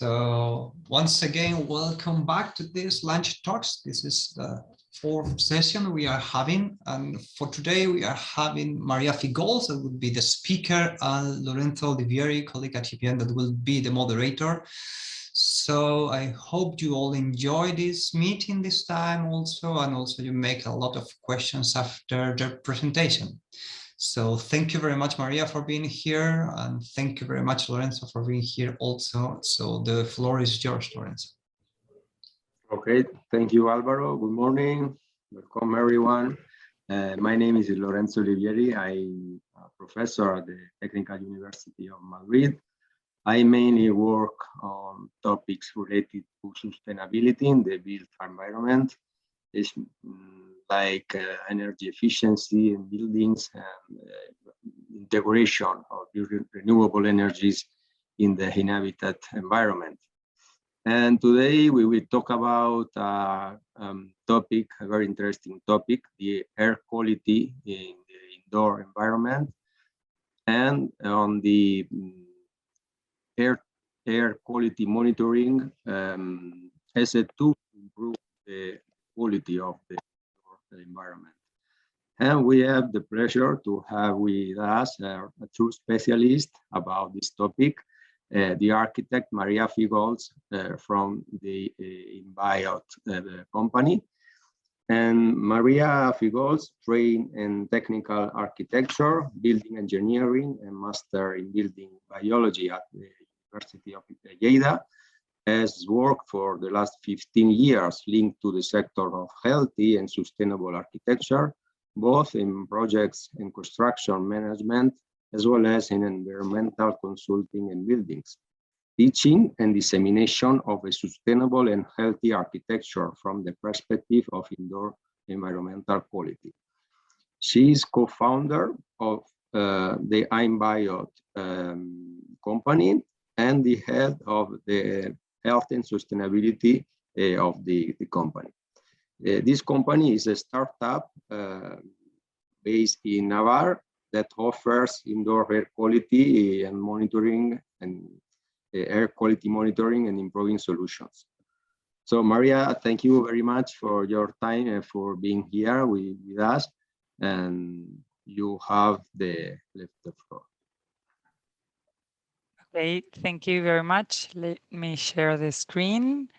So once again, welcome back to this lunch talks. This is the fourth session we are having, and for today we are having María Figols, that would be the speaker, and Lorenzo Olivieri, colleague at TPN, that will be the moderator. So I hope you all enjoy this meeting this time also, and also you make a lot of questions after the presentation. So thank you very much, Maria, for being here. And thank you very much, Lorenzo, for being here also. So the floor is yours, Lorenzo. Okay, thank you, Alvaro. Good morning. Welcome, everyone. My name is Lorenzo Olivieri. I'm a professor at the Technical University of Madrid. I mainly work on topics related to sustainability in the built environment. It's like energy efficiency in buildings and integration of renewable energies in the inhabited environment. And today we will talk about a topic, a very interesting topic, the air quality in the indoor environment, and on the air quality monitoring as a tool to improve the quality of the environment. And we have the pleasure to have with us a true specialist about this topic, the architect María Figols from the Inbiot company. And María Figols trained in technical architecture, building engineering, and master in building biology at the University of Lleida, has worked for the last 15 years linked to the sector of healthy and sustainable architecture, both in projects and construction management, as well as in environmental consulting and buildings, teaching and dissemination of a sustainable and healthy architecture from the perspective of indoor environmental quality. She is co-founder of the Inbiot company and the head of the health and sustainability of the company. This company is a startup based in Navarre that offers indoor air quality and monitoring and air quality monitoring and improving solutions. So Maria, thank you very much for your time and for being here with us. And you have the floor. Okay, thank you very much. Let me share the screen.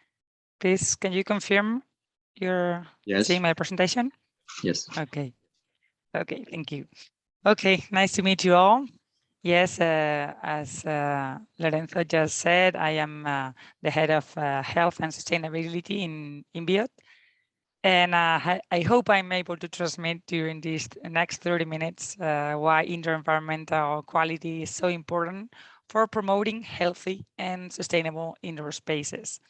Please, can you confirm you're seeing my presentation? Yes. Okay. Okay, thank you. Okay, nice to meet you all. Yes, as Lorenzo just said, I am the head of health and sustainability in Inbiot. And I hope I'm able to transmit during these next 30 minutes why indoor environmental quality is so important for promoting healthy and sustainable indoor spaces.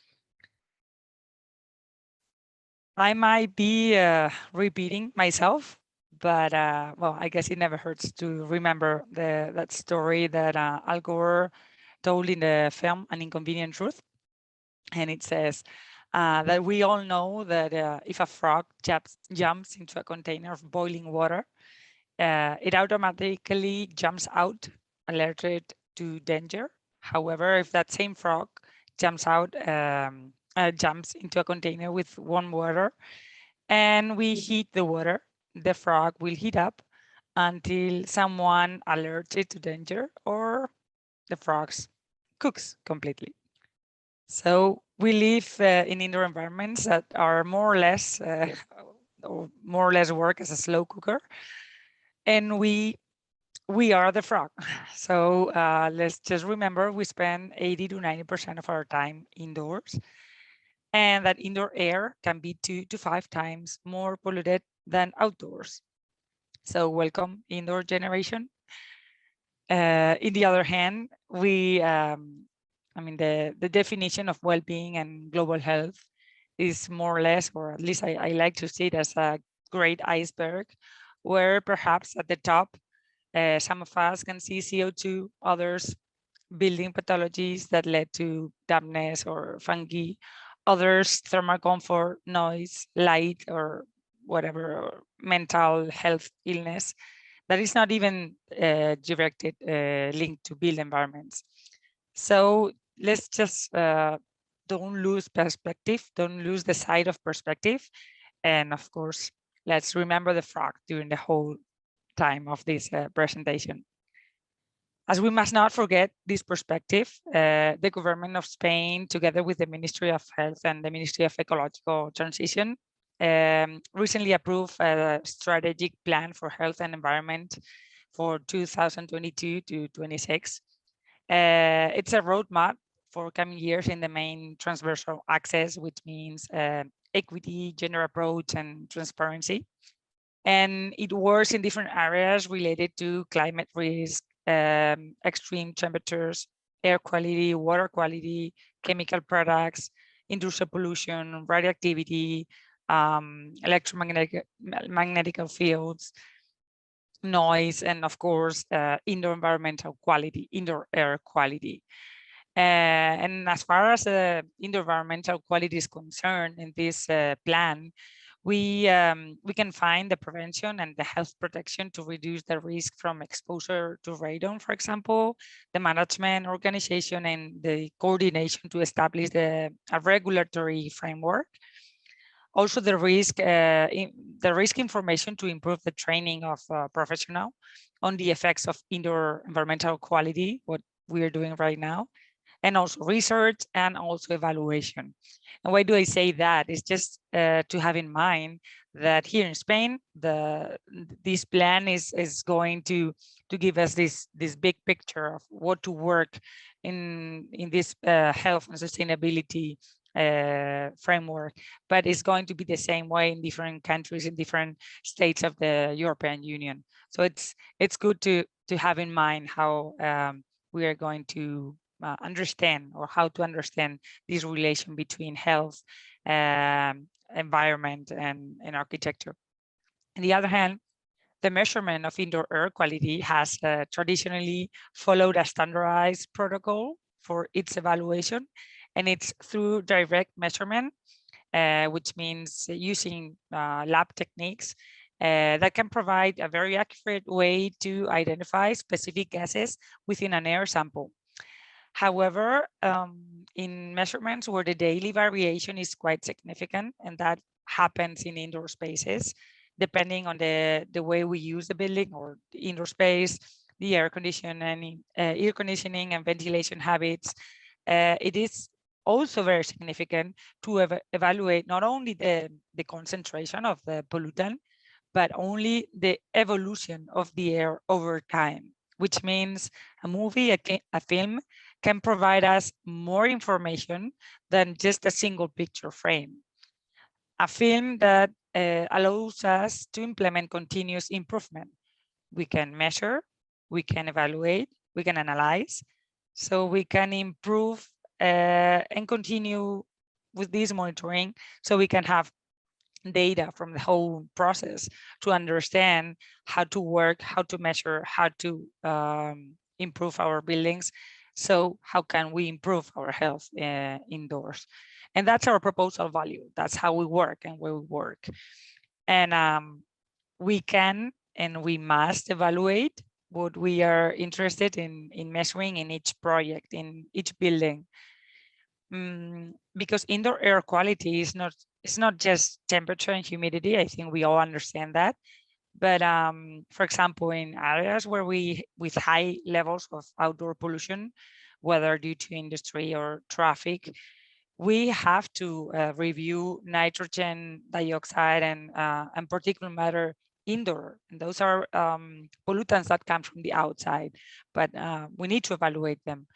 I might be repeating myself, but well, I guess it never hurts to remember that story that Al Gore told in the film An Inconvenient Truth. And it says that we all know that if a frog jumps into a container of boiling water, it automatically jumps out, alerted to danger. However, if that same frog jumps into a container with warm water and we heat the water, the frog will heat up until someone alerts it to danger or the frog cooks completely. So we live in indoor environments that are more or less work as a slow cooker, and we are the frog. So let's just remember we spend 80 to 90% of our time indoors, and that indoor air can be 2 to 5 times more polluted than outdoors. So welcome indoor generation. In the other hand, I mean, the definition of well-being and global health is more or less, or at least I like to see it as a great iceberg, where perhaps at the top, some of us can see CO2, others building pathologies that led to dampness or fungi, others thermal comfort, noise, light, or whatever, or mental health illness that is not even directed linked to built environments. So let's just don't lose perspective, don't lose the sight of perspective. And of course, let's remember the frog during the whole time of this presentation. As we must not forget this perspective, the government of Spain, together with the Ministry of Health and the Ministry of Ecological Transition, recently approved a strategic plan for health and environment for 2022 to 26. It's a roadmap for coming years in the main transversal axis, which means equity, gender approach, and transparency. And it works in different areas related to climate risk, extreme temperatures, air quality, water quality, chemical products, industrial pollution, radioactivity, electromagnetic fields, noise, and of course, indoor environmental quality, indoor air quality. And as far as indoor environmental quality is concerned in this plan, we can find the prevention and the health protection to reduce the risk from exposure to radon, for example, the management, organization, and the coordination to establish a regulatory framework. Also, the risk information to improve the training of professional on the effects of indoor environmental quality, what we are doing right now, and also research and also evaluation. And why do I say that? It's just to have in mind that here in Spain, this plan is going to give us this big picture of what to work in this health and sustainability framework, but it's going to be the same way in different countries, in different states of the European Union. So it's good to have in mind how we are going to understand, or how to understand this relation between health, environment, and architecture. On the other hand, the measurement of indoor air quality has traditionally followed a standardized protocol for its evaluation, and it's through direct measurement, which means using lab techniques that can provide a very accurate way to identify specific gases within an air sample. However, in measurements where the daily variation is quite significant, and that happens in indoor spaces, depending on the way we use the building or the indoor space, the air conditioning and ventilation habits, it is also very significant to evaluate not only the concentration of the pollutant, but only the evolution of the air over time, which means a movie, a film, can provide us more information than just a single picture frame. A film that allows us to implement continuous improvement. We can measure, we can evaluate, we can analyze, so we can improve and continue with this monitoring, so we can have data from the whole process to understand how to work, how to measure, how to improve our buildings. So how can we improve our health indoors? And that's our proposal value. That's how we work and where we work. And we can and we must evaluate what we are interested in measuring in each project, in each building. Because indoor air quality is not just temperature and humidity. I think we all understand that. But for example, in areas where with high levels of outdoor pollution, whether due to industry or traffic, we have to review nitrogen dioxide and particulate matter indoor. And those are pollutants that come from the outside, but we need to evaluate them.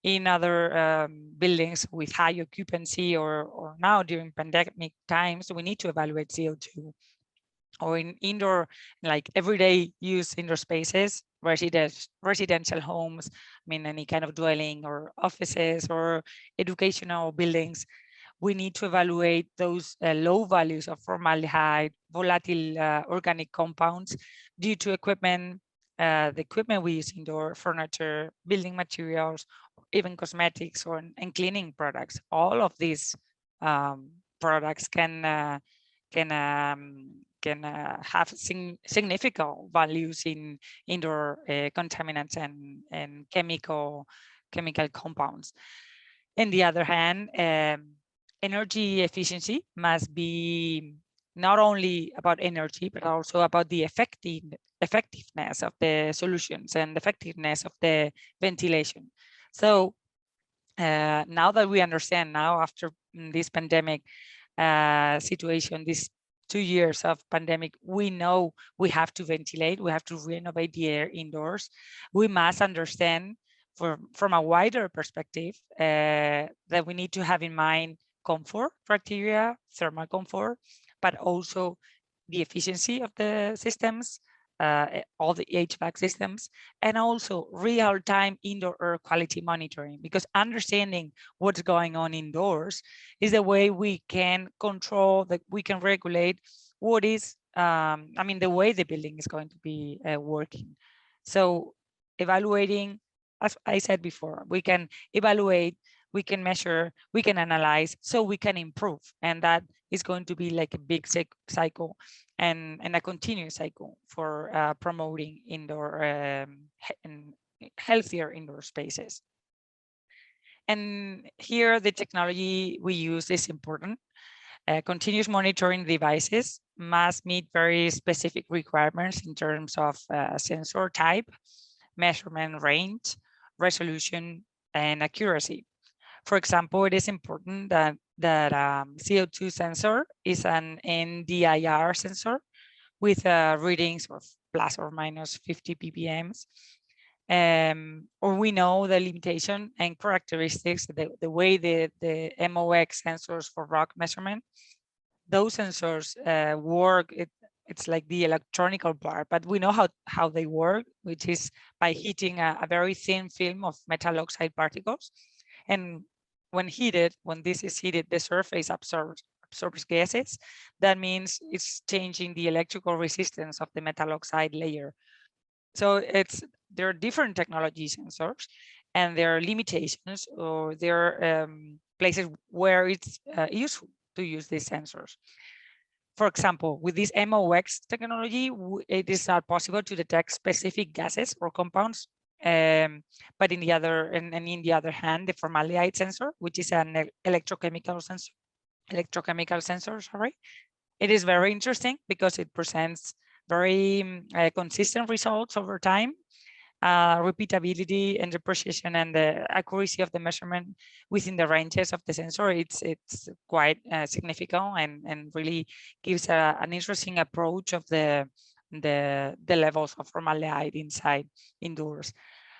In other buildings with high occupancy, or now during pandemic times, we need to evaluate CO2. Or in indoor, like everyday use indoor spaces, residential homes, I mean, any kind of dwelling or offices or educational buildings, we need to evaluate those low values of formaldehyde, volatile organic compounds due to equipment, the equipment we use indoor, furniture, building materials, even cosmetics and cleaning products. All of these products can have significant values in indoor contaminants and chemical compounds. On the other hand, energy efficiency must be not only about energy, but also about the effectiveness of the solutions and effectiveness of the ventilation. So now that we understand now after this pandemic situation, this 2 years of pandemic, we know we have to ventilate, we have to renovate the air indoors. We must understand from a wider perspective that we need to have in mind comfort criteria, thermal comfort, but also the efficiency of the systems, all the HVAC systems, and also real-time indoor air quality monitoring, because understanding what's going on indoors is the way we can control, that we can regulate what is, I mean, the way the building is going to be working. So evaluating, as I said before, we can evaluate, we can measure, we can analyze, so we can improve. And that is going to be like a big cycle and a continuous cycle for promoting indoor and healthier indoor spaces. And here the technology we use is important. Continuous monitoring devices must meet very specific requirements in terms of sensor type, measurement range, resolution, and accuracy. For example, it is important that CO2 sensor is an NDIR sensor with readings of plus or minus 50 ppms. Or we know the limitation and characteristics, the way the MOX sensors for rock measurement, those sensors work. It's like the electronic part, but we know how they work, which is by heating a very thin film of metal oxide particles. And when this is heated, the surface absorbs gases. That means it's changing the electrical resistance of the metal oxide layer. So there are different technology sensors, and there are limitations, or there are places where it's useful to use these sensors. For example, with this MOX technology, it is not possible to detect specific gases or compounds. But in the other hand, the formaldehyde sensor, which is an electrochemical sensor, sorry, it is very interesting because it presents very consistent results over time. Repeatability and the precision and the accuracy of the measurement within the ranges of the sensor, it's quite significant and really gives an interesting approach of the levels of formaldehyde indoors.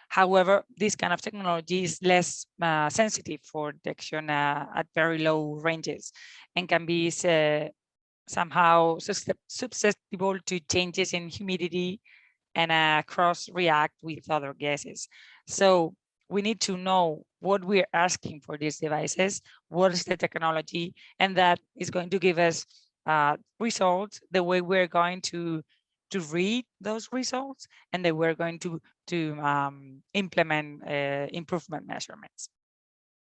However, this kind of technology is less sensitive for detection at very low ranges and can be somehow susceptible to changes in humidity and cross-react with other gases. So we need to know what we're asking for these devices, what is the technology, and that is going to give us results, the way we're going to read those results, and that we're going to implement improvement measurements.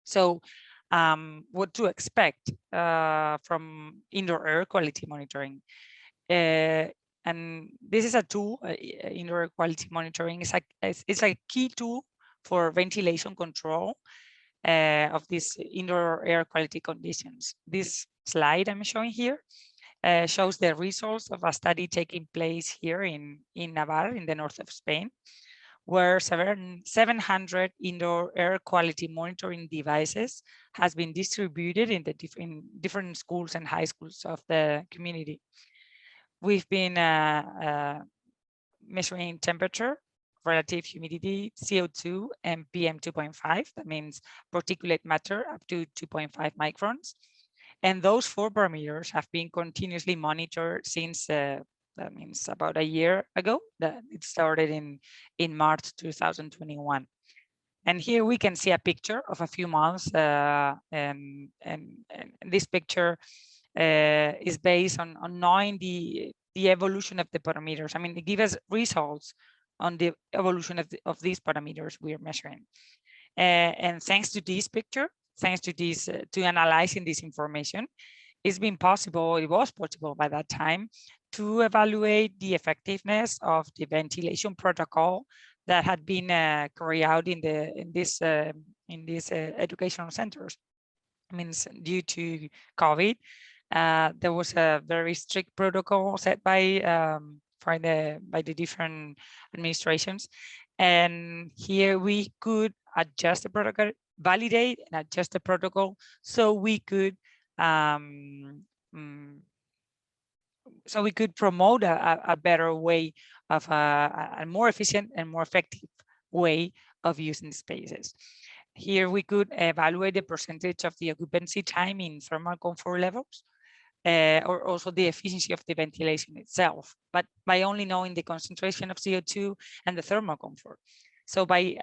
So what to expect from indoor air quality monitoring. And this is a tool, indoor air quality monitoring. It's a key tool for ventilation control of these indoor air quality conditions. This slide I'm showing here shows the results of a study taking place here in Navarre, in the north of Spain, where 700 indoor air quality monitoring devices has been distributed in the different schools and high schools of the community. We've been measuring temperature, relative humidity, CO2, and PM 2.5. That means particulate matter up to 2.5 microns. And those 4 parameters have been continuously monitored since, that means about a year ago. That it started in March 2021. And here we can see a picture of a few months, and this picture is based on knowing the evolution of the parameters. I mean, it gives us results on the evolution of these parameters we are measuring. And thanks to this picture, thanks to this, to analyzing this information, it was possible by that time to evaluate the effectiveness of the ventilation protocol that had been carried out in this in these educational centers. I mean, due to COVID, there was a very strict protocol set by the different administrations, and here we could adjust the protocol, validate and adjust the protocol, so we could promote a better way of a more efficient and more effective way of using spaces. Here we could evaluate the percentage of the occupancy time in thermal comfort levels, or also the efficiency of the ventilation itself, but by only knowing the concentration of CO2 and the thermal comfort. So by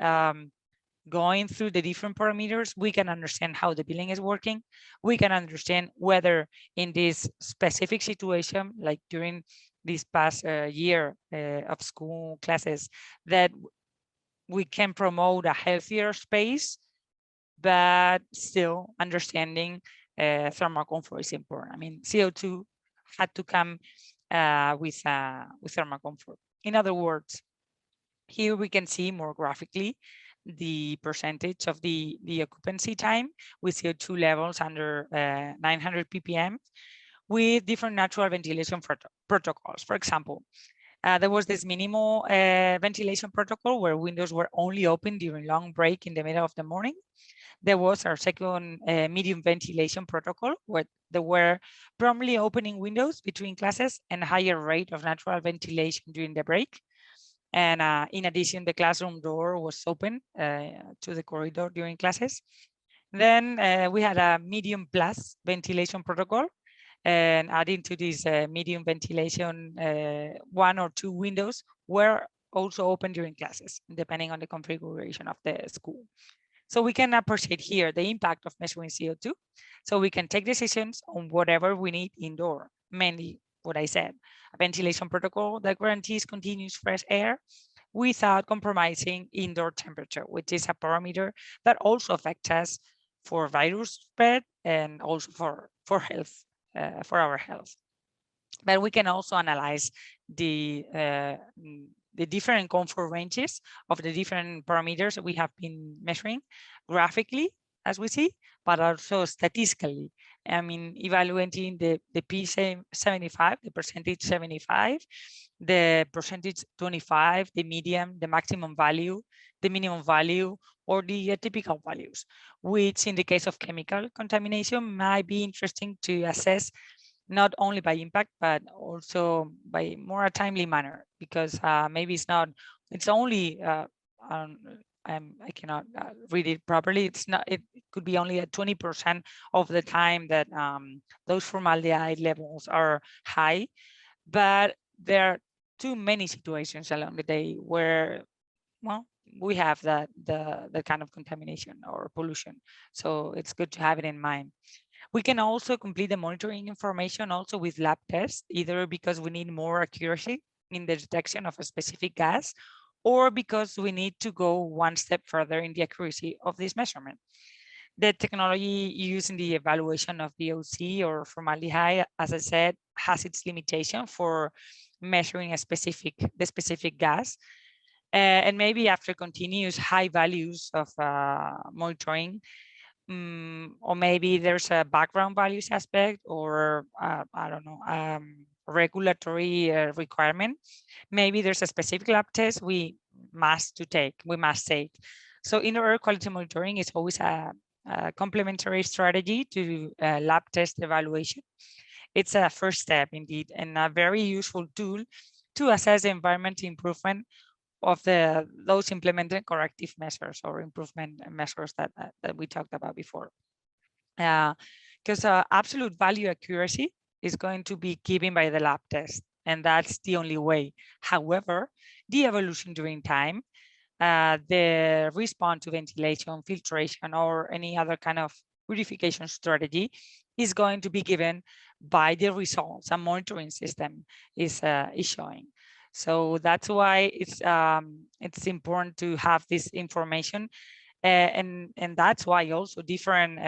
going through the different parameters, we can understand how the building is working. We can understand whether in this specific situation, like during this past year of school classes, that we can promote a healthier space, but still understanding thermal comfort is important. I mean, CO2 had to come with thermal comfort. In other words, here we can see more graphically the percentage of the occupancy time with CO2 levels under 900 ppm with different natural ventilation protocols. For example, there was this minimal ventilation protocol where windows were only open during long break in the middle of the morning. There was our second medium ventilation protocol where there were promptly opening windows between classes and higher rate of natural ventilation during the break. And in addition, the classroom door was open to the corridor during classes. Then we had a medium plus ventilation protocol, and adding to this medium ventilation, 1 or 2 windows were also open during classes, depending on the configuration of the school. So we can appreciate here the impact of measuring CO2. So we can take decisions on whatever we need indoor, mainly what I said, a ventilation protocol that guarantees continuous fresh air without compromising indoor temperature, which is a parameter that also affects us for virus spread and also for health, for our health. But we can also analyze the different comfort ranges of the different parameters that we have been measuring graphically, as we see, but also statistically. I mean, evaluating the P75, the percentage 75, the percentage 25, the medium, the maximum value, the minimum value, or the atypical values, which in the case of chemical contamination might be interesting to assess not only by impact, but also by more a timely manner, because maybe it's only, I cannot read it properly. It could be only at 20% of the time that those formaldehyde levels are high, but there are too many situations along the day where, well, we have the kind of contamination or pollution. So it's good to have it in mind. We can also complete the monitoring information also with lab tests, either because we need more accuracy in the detection of a specific gas, or because we need to go one step further in the accuracy of this measurement. The technology used in the evaluation of VOC or formaldehyde, as I said, has its limitation for measuring the specific gas. And maybe after continuous high values of monitoring, or maybe there's a background values aspect, or I don't know, regulatory requirement. Maybe there's a specific lab test we must take. So indoor air quality monitoring is always a complementary strategy to lab test evaluation. It's a first step indeed, and a very useful tool to assess the environmental improvement of those implemented corrective measures or improvement measures that we talked about before. Because absolute value accuracy is going to be given by the lab test, and that's the only way. However, the evolution during time, the response to ventilation, filtration, or any other kind of purification strategy is going to be given by the results a monitoring system is showing. So that's why it's important to have this information, and that's why also different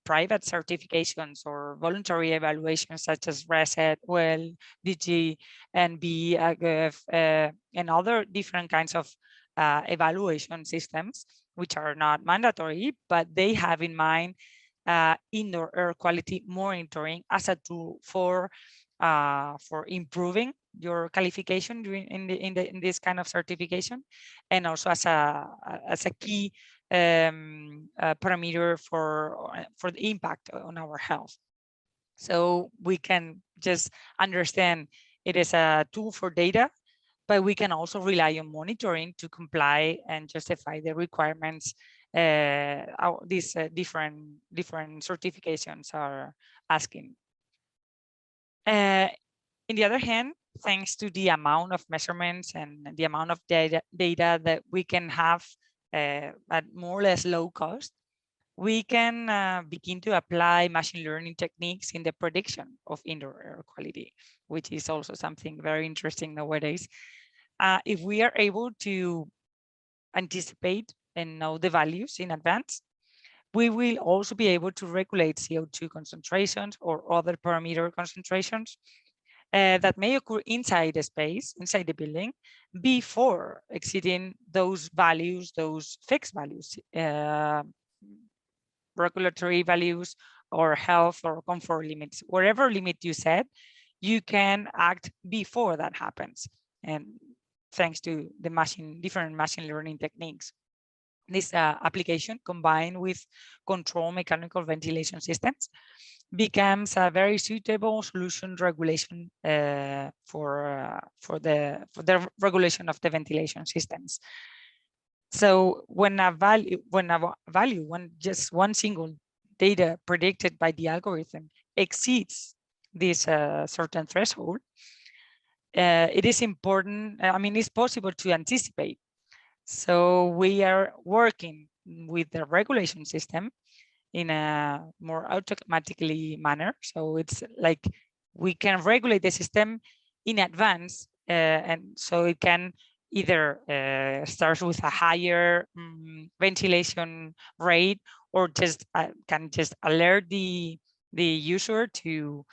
private certifications or voluntary evaluations such as RESET, WELL, DG, NB, AGF, and other different kinds of evaluation systems which are not mandatory, but they have in mind indoor air quality monitoring as a tool for improving your qualification in this kind of certification, and also as a key parameter for the impact on our health. So we can just understand it is a tool for data, but we can also rely on monitoring to comply and justify the requirements these different certifications are asking. On the other hand, thanks to the amount of measurements and the amount of data that we can have at more or less low cost, we can begin to apply machine learning techniques in the prediction of indoor air quality, which is also something very interesting nowadays. If we are able to anticipate and know the values in advance, we will also be able to regulate CO2 concentrations or other parameter concentrations that may occur inside the space, inside the building, before exceeding those values, those fixed values, regulatory values or health or comfort limits. Whatever limit you set, you can act before that happens. And thanks to the different machine learning techniques. This application, combined with control mechanical ventilation systems, becomes a very suitable solution regulation for the regulation of the ventilation systems. So when just one single data predicted by the algorithm exceeds this certain threshold, it is important. I mean, it's possible to anticipate. So we are working with the regulation system in a more automatically manner. So it's like we can regulate the system in advance, and so it can either start with a higher ventilation rate, or just can just alert the user to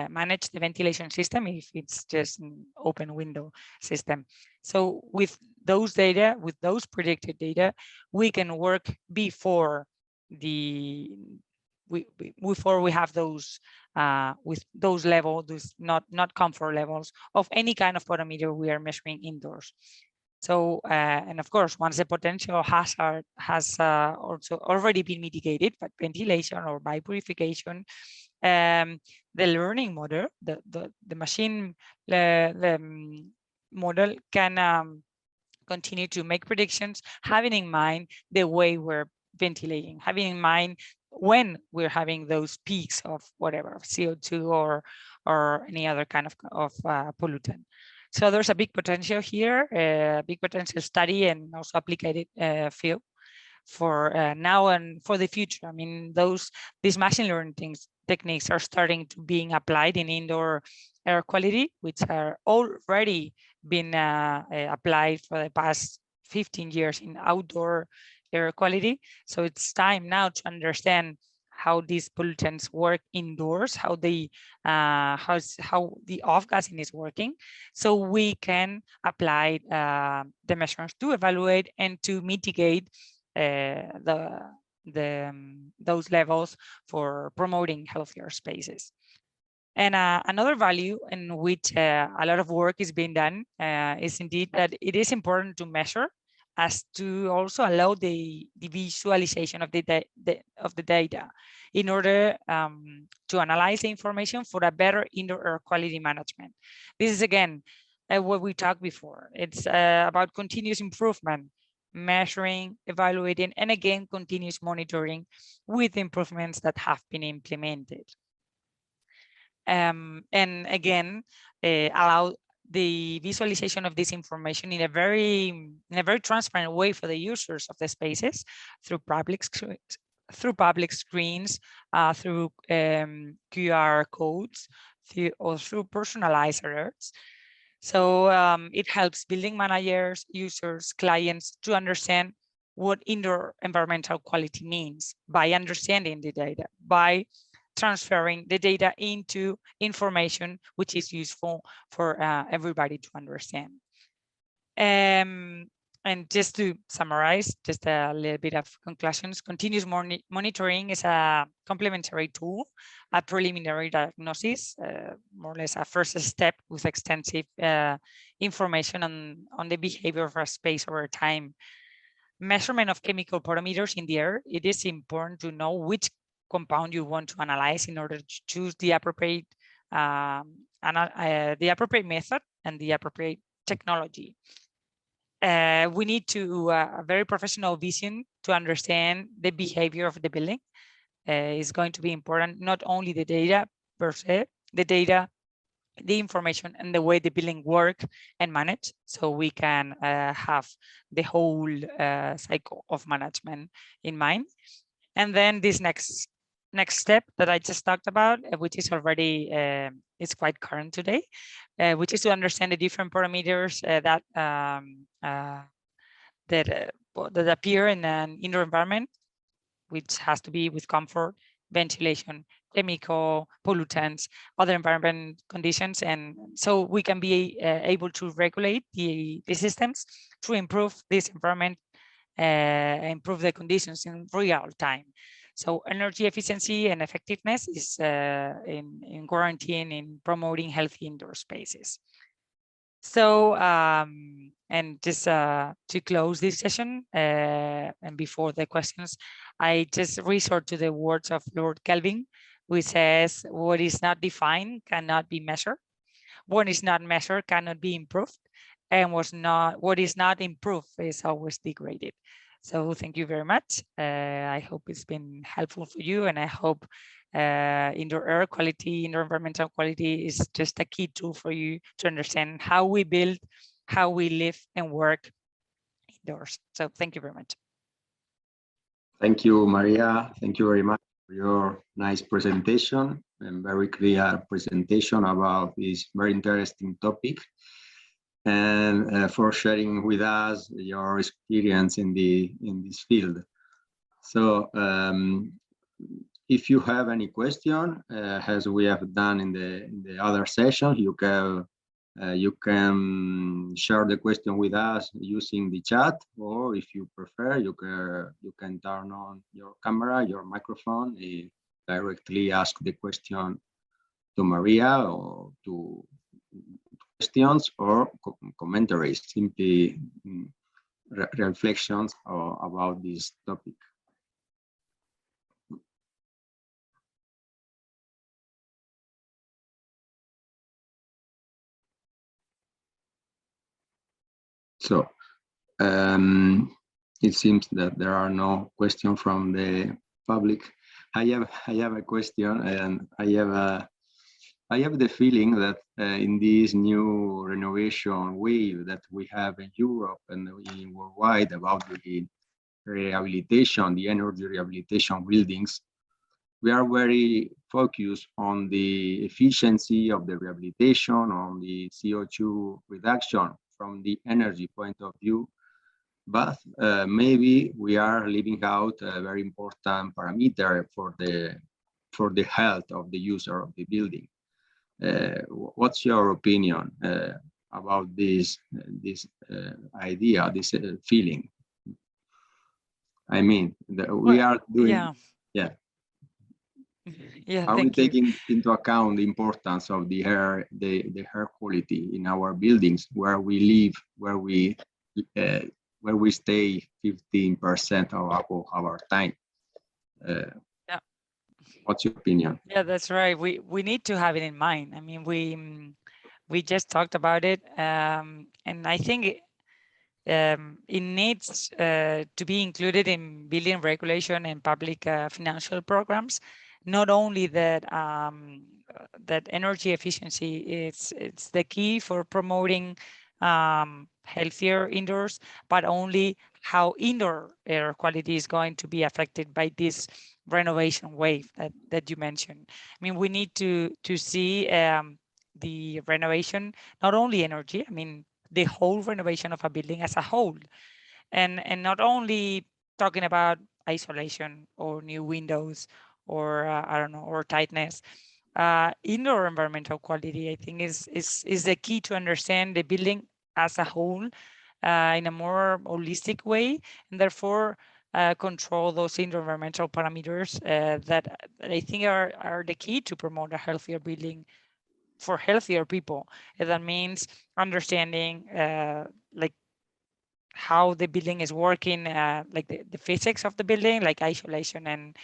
manage the ventilation system if it's just an open window system. So with those data, with those predicted data, we can work before before we have those with those levels, those not comfort levels of any kind of parameter we are measuring indoors. So and of course, once the potential hazard has also already been mitigated by ventilation or by purification, the learning model, the machine model can continue to make predictions, having in mind the way we're ventilating, having in mind when we're having those peaks of whatever, CO2 or any other kind of pollutant. So there's a big potential here, a big potential study and also applied field for now and for the future. I mean, these machine learning techniques are starting to being applied in indoor air quality, which are already been applied for the past 15 years in outdoor air quality. So it's time now to understand how these pollutants work indoors, how the off-gassing is working, so we can apply the measures to evaluate and to mitigate those levels for promoting healthier spaces. And another value in which a lot of work is being done is indeed that it is important to measure as to also allow the visualization of the data in order to analyze the information for a better indoor air quality management. This is again what we talked before. It's about continuous improvement, measuring, evaluating, and again, continuous monitoring with improvements that have been implemented. And again, allow the visualization of this information in a very transparent way for the users of the spaces through public screens, through QR codes, or through personalized alerts. So it helps building managers, users, clients to understand what indoor environmental quality means by understanding the data, by transferring the data into information which is useful for everybody to understand. And just to summarize, just a little bit of conclusions, continuous monitoring is a complementary tool, a preliminary diagnosis, more or less a first step with extensive information on the behavior of a space over time. Measurement of chemical parameters in the air, it is important to know which compound you want to analyze in order to choose the appropriate method and the appropriate technology. We need to a very professional vision to understand the behavior of the building. Is going to be important, not only the data per se, the data, the information, and the way the building work and manage, so we can have the whole cycle of management in mind. And then this next step that I just talked about, which is already is quite current today, which is to understand the different parameters that appear in an indoor environment, which has to be with comfort, ventilation, chemical, pollutants, other environment conditions. And so we can be able to regulate the systems to improve this environment, improve the conditions in real time. So energy efficiency and effectiveness is in guaranteeing and promoting healthy indoor spaces. So, and just to close this session, and before the questions, I just resort to the words of Lord Kelvin, who says, what is not defined cannot be measured. What is not measured cannot be improved. And what is not improved is always degraded. So thank you very much. I hope it's been helpful for you, and I hope indoor air quality, indoor environmental quality is just a key tool for you to understand how we build, how we live and work indoors. So thank you very much. Thank you, Maria. Thank you very much for your nice presentation and very clear presentation about this very interesting topic, and for sharing with us your experience in this field. So if you have any question, as we have done in the other session, you can share the question with us using the chat, or if you prefer, you can turn on your camera, your microphone, and directly ask the question to Maria, or to questions or commentaries, simply reflections about this topic. So it seems that there are no questions from the public. I have a question, and I have the feeling that in this new renovation wave that we have in Europe and worldwide about the rehabilitation, the energy rehabilitation buildings, we are very focused on the efficiency of the rehabilitation, on the CO2 reduction from the energy point of view, but maybe we are leaving out a very important parameter for the health of the user of the building. What's your opinion about this idea, this feeling? I mean, we are doing, yeah. Are we taking into account the importance of the air, the air quality in our buildings, where we live, where we stay 15% of our time? What's your opinion? Yeah, that's right. We need to have it in mind. I mean, we just talked about it, and I think it needs to be included in building regulation and public financial programs. Not only that that energy efficiency it's the key for promoting healthier indoors, but only how indoor air quality is going to be affected by this renovation wave that you mentioned. I mean, we need to see the renovation, not only energy, I mean, the whole renovation of a building as a whole, and not only talking about isolation or new windows or I don't know, or tightness. Indoor environmental quality, I think, is the key to understand the building as a whole, in a more holistic way, and therefore control those environmental parameters that I think are the key to promote a healthier building for healthier people. And that means understanding like how the building is working, like the physics of the building, like isolation and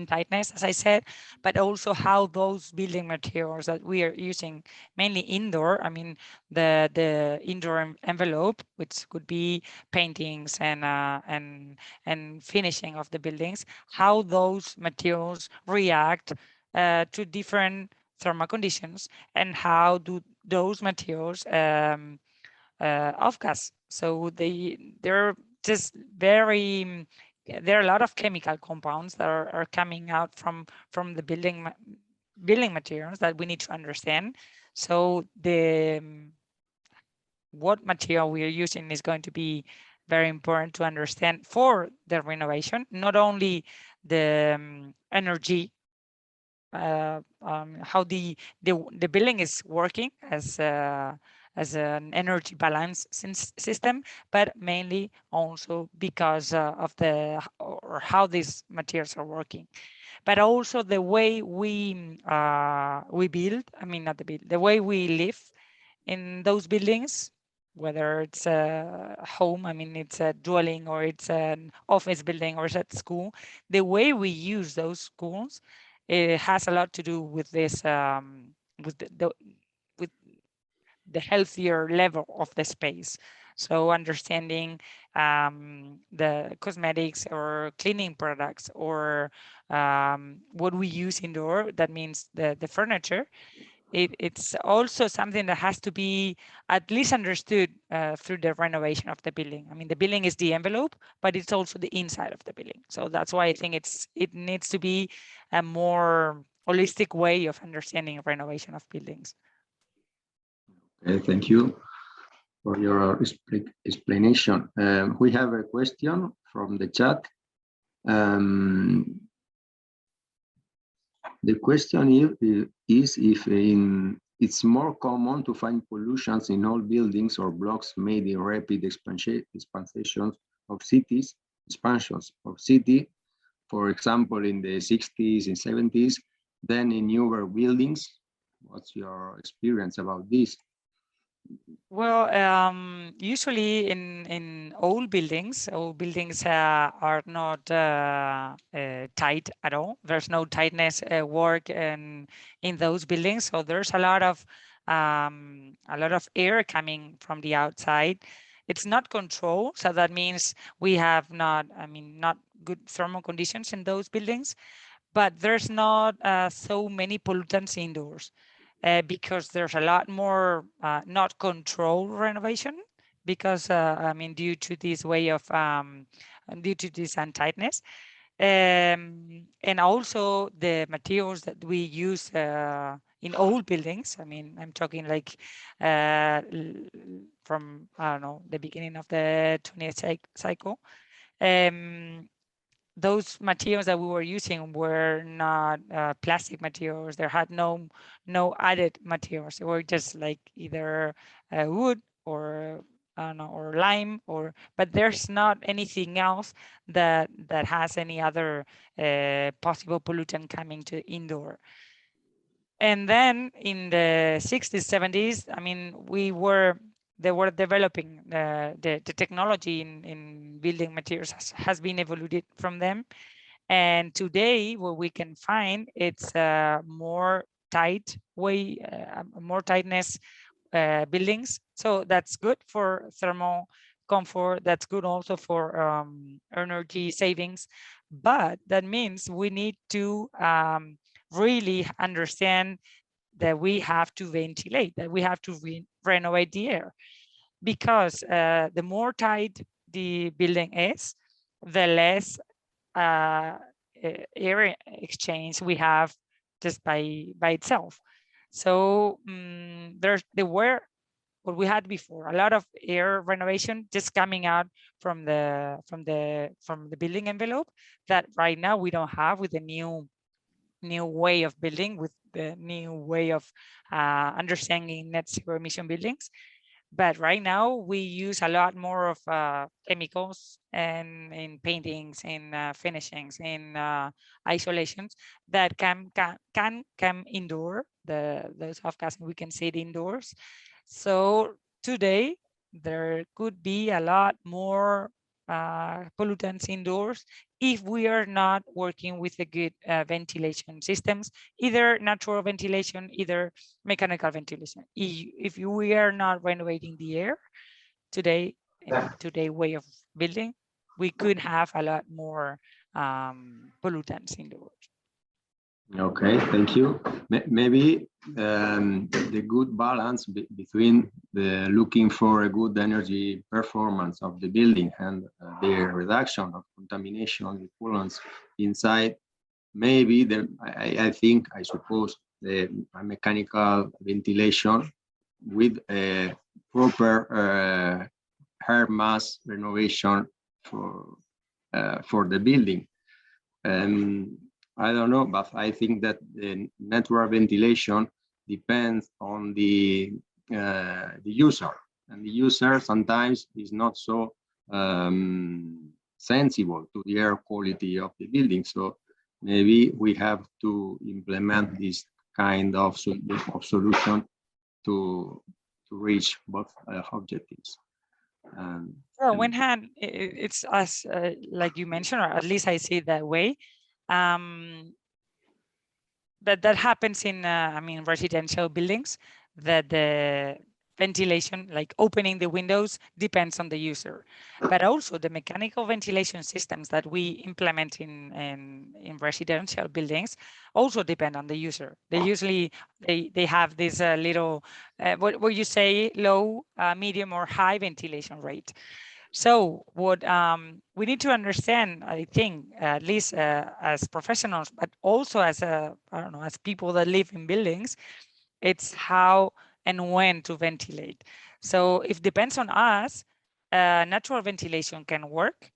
tightness, as I said, but also how those building materials that we are using, mainly indoor, I mean, the indoor envelope, which could be paintings and finishing of the buildings, how those materials react to different thermal conditions, and how do those materials off gas. So they're just very, there are a lot of chemical compounds that are coming out from the building materials that we need to understand. So what material we are using is going to be very important to understand for the renovation, not only the energy, how the building is working as an energy balance system, but mainly also because of or how these materials are working, but also the way we build. I mean, not the build, the way we live in those buildings, whether it's a home, I mean, it's a dwelling, or it's an office building, or it's at school. The way we use those schools, it has a lot to do with this, with with the healthier level of the space. So understanding the cosmetics or cleaning products, or what we use indoor, that means the furniture. It's also something that has to be at least understood through the renovation of the building. I mean, the building is the envelope, but it's also the inside of the building. So that's why I think it needs to be a more holistic way of understanding renovation of buildings. Okay, thank you for your explanation. We have a question from the chat. The question is if it's more common to find pollutions in all buildings or blocks made in rapid expansions of cities, for example, in the 60s and 70s, than in newer buildings. What's your experience about this? Well, usually in old buildings are not tight at all. There's no tightness work in those buildings, so there's a lot of air coming from the outside. It's not controlled, so that means we have not good thermal conditions in those buildings, but there's not so many pollutants indoors. Because there's a lot more not controlled renovation, because due to this way of due to this untightness, and also the materials that we use in old buildings. I mean, I'm talking like from, I don't know, the beginning of the 20th cycle. Those materials that we were using were not plastic materials. There had no added materials. They were just like either wood or I don't know, or lime, but there's not anything else that has any other possible pollutant coming to indoor. And then in the 60s, 70s, I mean, they were developing the technology in building materials has been evolved from them. And today, what we can find, it's a more tight way, more tightness buildings. So that's good for thermal comfort. That's good also for energy savings. But that means we need to really understand that we have to ventilate, that we have to renovate the air, because the more tight the building is, the less air exchange we have just by itself. So there were what we had before, a lot of air renovation just coming out from the building envelope, that right now we don't have with the new way of building, with the new way of understanding net zero emission buildings. But right now we use a lot more of chemicals and in paintings, in finishings, in isolations that can come indoor. The soft casting, we can see it indoors. So today there could be a lot more pollutants indoors if we are not working with a good ventilation systems, either natural ventilation, either mechanical ventilation. If we are not renovating the air today, in today's way of building, we could have a lot more pollutants indoors. Okay, thank you. Maybe the good balance between the looking for a good energy performance of the building and the reduction of contamination pollutants inside. Maybe I suppose the mechanical ventilation with a proper air mass renovation for the building. I don't know, but I think that the natural ventilation depends on the user, and the user sometimes is not so sensible to the air quality of the building. So maybe we have to implement this kind of solution to reach both objectives. On one hand, it's as like you mentioned, or at least I see it that way. That happens in I mean residential buildings, that the ventilation, like opening the windows, depends on the user, but also the mechanical ventilation systems that we implement in residential buildings also depend on the user. They usually they have this little what you say, low, medium, or high ventilation rate. So what we need to understand, I think, at least as professionals, but also as I don't know, as people that live in buildings, it's how and when to ventilate. So if it depends on us, natural ventilation can work,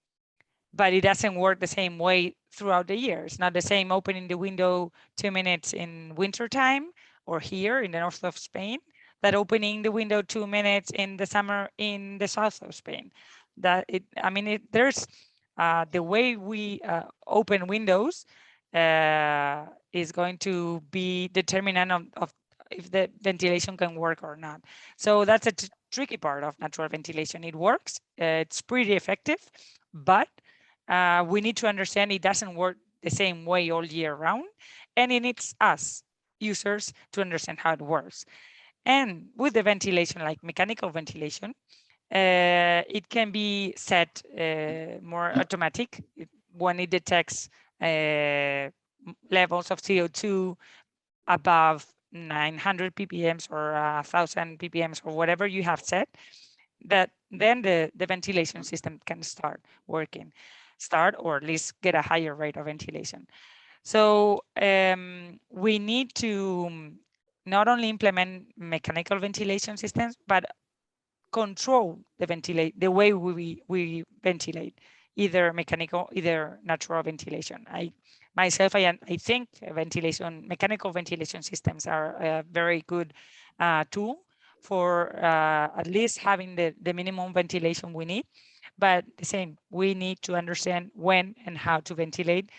but it doesn't work the same way throughout the year. It's not the same opening the window 2 minutes in winter time or here in the north of Spain that opening the window 2 minutes in the summer in the south of Spain. There's the way we open windows is going to be determinant of if the ventilation can work or not. So that's a tricky part of natural ventilation. It works, it's pretty effective, but we need to understand it doesn't work the same way all year round, and it needs us users to understand how it works. And with the ventilation, like mechanical ventilation, it can be set more automatic when it detects levels of CO2 above 900 ppm or 1000 ppm or whatever you have set, that then the ventilation system can start working, or at least get a higher rate of ventilation. So we need to not only implement mechanical ventilation systems, but control the way we ventilate, either mechanical, either natural ventilation. I think mechanical ventilation systems are a very good tool for at least having the minimum ventilation we need. But the same, we need to understand when and how to ventilate,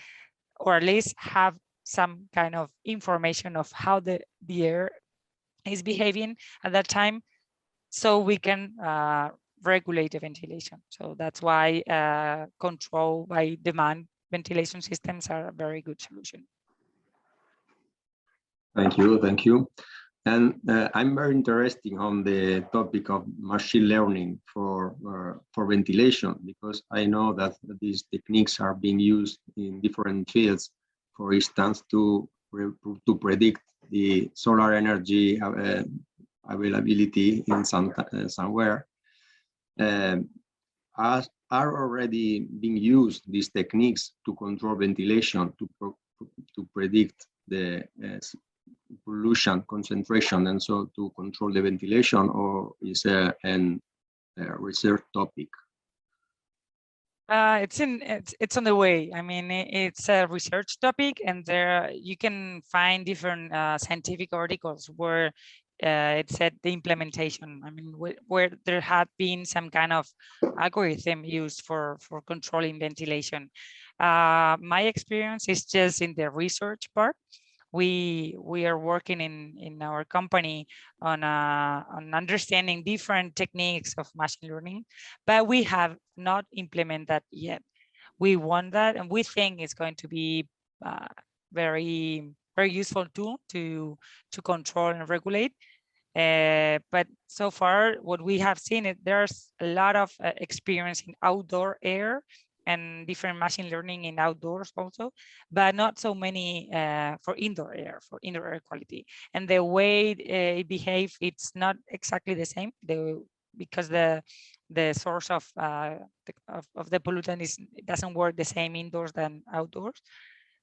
or at least have some kind of information of how the air is behaving at that time, so we can regulate the ventilation. So that's why control by demand ventilation systems are a very good solution. Thank you. And I'm very interested on the topic of machine learning for ventilation, because I know that these techniques are being used in different fields. For instance, to predict the solar energy availability in somewhere. Are already being used these techniques to control ventilation, to predict the pollution concentration, and so to control the ventilation, or is a research topic? It's on the way. I mean, it's a research topic, and there you can find different scientific articles where it said the implementation. I mean, where there had been some kind of algorithm used for controlling ventilation. My experience is just in the research part. We are working in our company on understanding different techniques of machine learning, but we have not implemented that yet. We want that, and we think it's going to be very useful tool to control and regulate. But so far, what we have seen is there's a lot of experience in outdoor air and different machine learning in outdoors also, but not so many for indoor air quality. And the way it behaves, it's not exactly the same. Because the source of the pollutant doesn't work the same indoors than outdoors.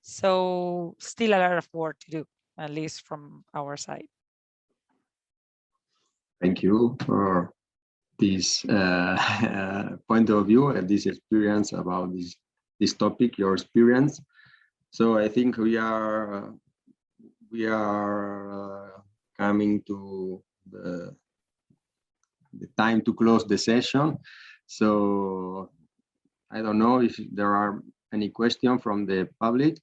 So still a lot of work to do, at least from our side. Thank you for this point of view and this experience about this topic, your experience. So I think we are coming to the time to close the session. So I don't know if there are any questions from the public,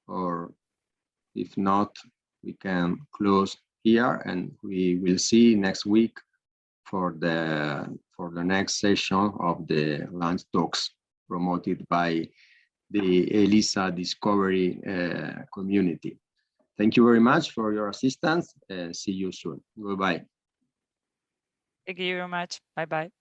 or if not, we can close here, and we will see next week for the next session of the lunch talks promoted by the EELISA Discovery community. Thank you very much for your assistance. See you soon. Goodbye. Thank you very much. Bye-bye.